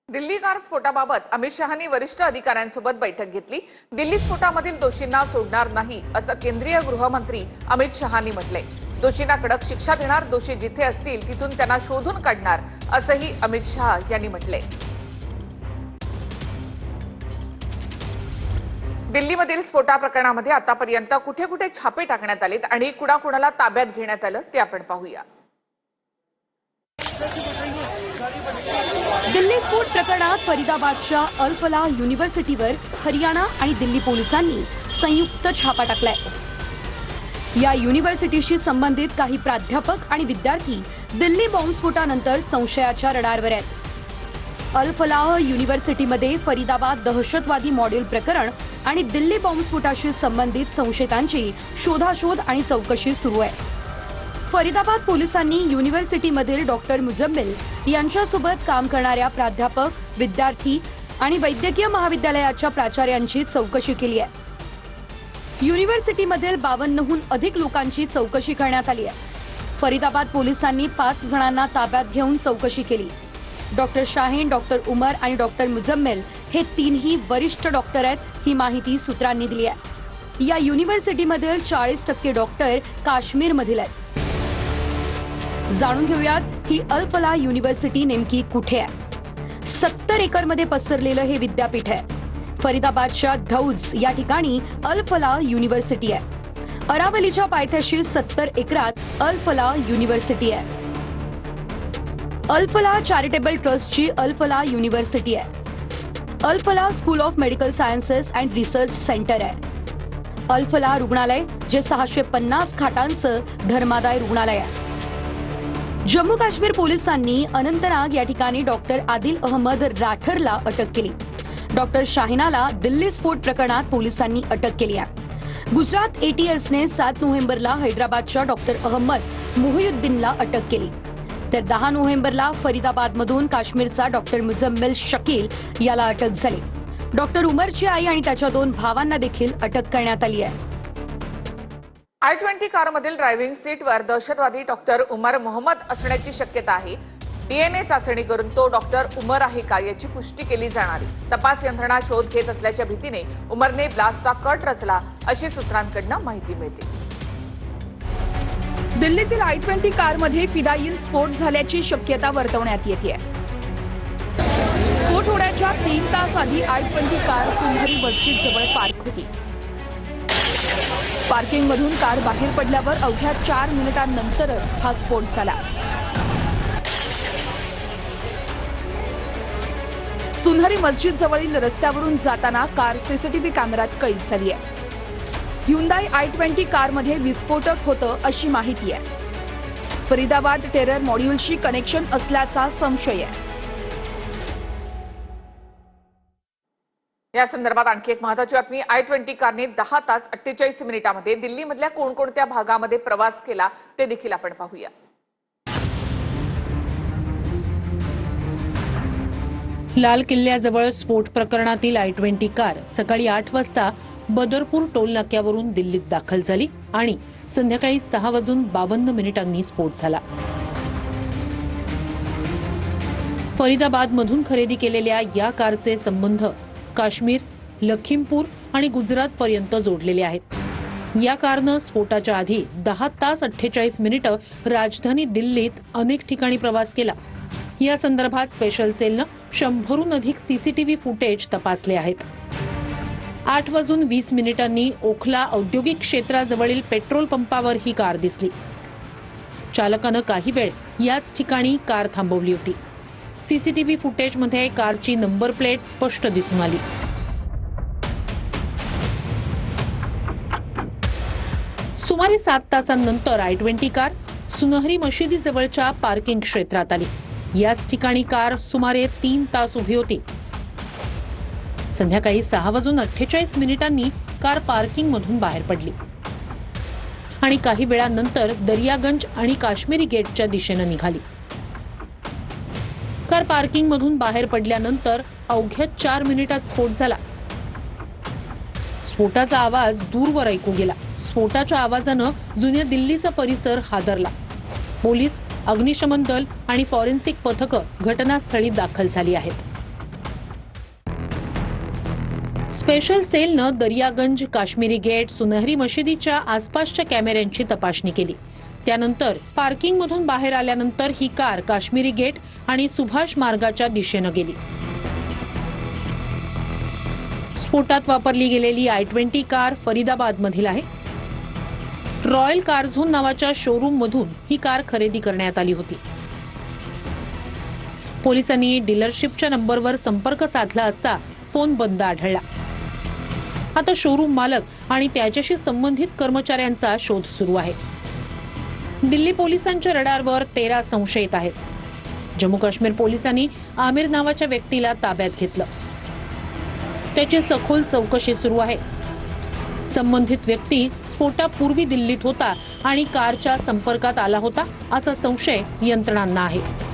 Delhi car स्फोटाबाबत Amit शहांनी वरिष्ठ अधिकाऱ्यांसोबत बैठक घेतली। दिल्ली स्फोटामधील दोषींना सोडणार नाही असं केंद्रीय गृहमंत्री अमित शहांनी म्हटलंय। दोषींना कडक शिक्षा देणार, दोषी जिथे असतील तिथून त्यांना शोधून काढणार असंही अमित शहा यांनी म्हटलंय। दिल्लीमधील स्फोटा प्रकरणामध्ये आतापर्यंत कुठे कुठे छापे टाकण्यात आलेत आणि कुणाकुणाला ताब्यात घेण्यात आलं ते आपण पाहूया। दिल्ली स्फोट प्रकरणात फरीदाबादच्या अल फलाह युनिव्हर्सिटीवर हरियाणा आणि दिल्ली पोलिसांनी संयुक्त छापा टाकलाय। या युनिव्हर्सिटीशी संबंधित काही प्राध्यापक आणि विद्यार्थी दिल्ली बॉम्बस्फोटानंतर संशयाच्या रडारवर आहेत। अल फलाह युनिव्हर्सिटीमध्ये फरीदाबाद दहशतवादी मॉड्यूल प्रकरण आणि दिल्ली बॉम्बस्फोटाशी संबंधित संशयितांची शोधाशोध आणि चौकशी सुरू आहे। फरीदाबाद पोलिसांनी युनिव्हर्सिटीमधील डॉक्टर मुजम्मिल यांच्यासोबत काम करणाऱ्या प्राध्यापक, विद्यार्थी आणि वैद्यकीय महाविद्यालयाच्या प्राचार्यांची चौकशी केली आहे। युनिव्हर्सिटीमधील 52हून अधिक लोकांची चौकशी करण्यात आली आहे। फरीदाबाद पोलिसांनी 5 जणांना ताब्यात घेऊन चौकशी केली। डॉक्टर शाहीन, डॉक्टर उमर आणि डॉक्टर मुजम्मिल हे तीनही वरिष्ठ डॉक्टर आहेत, ही माहिती सूत्रांनी दिली आहे। या युनिव्हर्सिटीमधील 40% डॉक्टर काश्मीरमधील आहेत। जाणून घेऊयात ही अल फलाह युनिव्हर्सिटी नेमकी कुठे आहे। 70 एकरमध्ये पसरलेलं हे विद्यापीठ आहे। फरीदाबादच्या धौज या ठिकाणी अल फलाह युनिव्हर्सिटी आहे। अरावलीच्या पायथ्याशी 70 एकरात अल फलाह युनिव्हर्सिटी आहे। अल फलाह चॅरिटेबल ट्रस्टची अल फलाह युनिव्हर्सिटी आहे। Al Falah school of medical sciences and research centre आहे। अल फलाह रुग्णालय जे 650 खाटांचं धर्मादाय रुग्णालय आहे। जम्मू काश्मीर पोलिसांनी अनंतनाग या ठिकाणी डॉक्टर आदिल अहमद राठरला अटक केली। डॉक्टर शाहिनाला दिल्ली स्फोट प्रकरणात पोलिसांनी अटक केली आहे। गुजरात एटीएसने 7 नोव्हेंबरला हैदराबादच्या डॉक्टर अहमद मुहियुद्दीनला अटक केली, तर 10 नोव्हेंबरला फरीदाबादमधून काश्मीरचा डॉक्टर मुजम्मिल शकील याला अटक झाली। डॉक्टर उमरची आई आणि त्याच्या 2 भावांना देखील अटक करण्यात आली आहे। I-20 कारमधील ड्रायव्हिंग सीटवर दहशतवादी डॉक्टर उमर मोहम्मद असण्याची शक्यता आहे। डीएनए चाचणी करून तो डॉक्टर उमर आहे का याची पुष्टी केली जाणार आहे। तपास यंत्रणा शोध घेत असल्याच्या भीतीने उमरने ब्लास्टचा कट रचला अशी सूत्रांकडून माहिती मिळते। दिल्लीतील I-20 कारमध्ये फिदायीन स्फोट झाल्याची शक्यता वर्तवण्यात येते। स्फोट होण्याच्या 3 तास आधी I-20 कार सुंदरी मस्जिद जवळ पार्क होती। पार्किंगमधून कार बाहेर पडल्यावर अवघ्या 4 मिनिटांनंतरच हा स्फोट झाला। सुंदरी मस्जिद जवळील रस्त्यावरून जाताना कार सीसीटीव्ही कॅमेऱ्यात कैद झाली आहे। ह्युंदाई I-20 कारमध्ये विस्फोटक होतं अशी माहिती आहे। फरीदाबाद टेरर मॉड्यूलशी कनेक्शन असल्याचा संशय आहे। या संदर्भात आणखी एक महत्त्वाची बातमी। I-20 कारने 10 तास 48 मिनिटांमध्ये दिल्लीमधल्या कोणकोणत्या भागामध्ये प्रवास केला ते देखील आपण पाहूया। लाल किल्ल्याजवळ स्फोट प्रकरणातील I-20 कार सकाळी 8 वाजता बदरपूर टोल नाक्यावरून दिल्लीत दाखल झाली आणि संध्याकाळी 6:52 स्फोट झाला। फरीदाबादमधून खरेदी केलेल्या या कारचे संबंध काश्मीर, लखीमपूर आणि गुजरात पर्यंत जोडलेले आहेत। या कारनं स्फोटाच्या आधी 10 तास 48 मिनिटं राजधानी दिल्लीत अनेक ठिकाणी प्रवास केला। या संदर्भात स्पेशल सेलनं 100हून अधिक सीसीटीव्ही फुटेज तपासले आहेत। 8:20 ओखला औद्योगिक क्षेत्राजवळील पेट्रोल पंपावर ही कार दिसली। चालकानं काही वेळ याच ठिकाणी कार थांबवली होती। सीसीटीव्ही फुटेजमध्ये कारची नंबर प्लेट स्पष्ट दिसून आली। सुमारे 7 तासांनंतर I-20 कार सुनहरी मशिदीजवळच्या पार्किंग क्षेत्रात आली। याच ठिकाणी कार सुमारे 3 तास उभी होती। संध्याकाळी 6:48 कार पार्किंगमधून बाहेर पडली आणि काही वेळानंतर दर्यागंज आणि काश्मीरी गेटच्या दिशेने निघाली। कार पार्किंगमधून बाहेर पडल्यानंतर अवघ्या 4 मिनिटात स्फोट झाला। स्फोटाचा आवाज दूरवर ऐकू गेला। स्फोटाच्या आवाजानं जुन्या दिल्लीचा परिसर हादरला। पोलीस, अग्निशमन दल आणि फॉरेन्सिक पथकं घटनास्थळी दाखल झाली आहेत। स्पेशल सेलनं दर्यागंज, काश्मीरी गेट, सुनहरी मशिदीच्या आसपासच्या कॅमेऱ्यांची तपासणी केली. त्यानंतर पार्किंगमधून बाहेर आल्यानंतर ही कार काश्मीरी गेट आणि सुभाष मार्गाच्या दिशेनं गेली. स्फोटात वापरली गेलेली I-20 कार फरीदाबाद मधील आहे. रॉयल कार झोन नावाच्या शोरूम मधून ही कार खरेदी करण्यात आली होती. पोलिसांनी डीलरशिपच्या नंबरवर संपर्क साधला असता फोन बंद आढळला. आता शोरूम मालक आणि त्याच्याशी संबंधित कर्मचाऱ्यांचा शोध सुरू आहे. दिल्ली पोलिसांच्या रडारवर 13 संशयित आहेत. जम्मू काश्मीर पोलिसांनी आमिर नावाच्या व्यक्तीला ताब्यात घेतलं. त्याची सखोल चौकशी सुरू आहे. संबंधित व्यक्ती स्फोटापूर्वी दिल्लीत होता आणि कारच्या संपर्कात आला होता असा संशय यंत्रणांना आहे.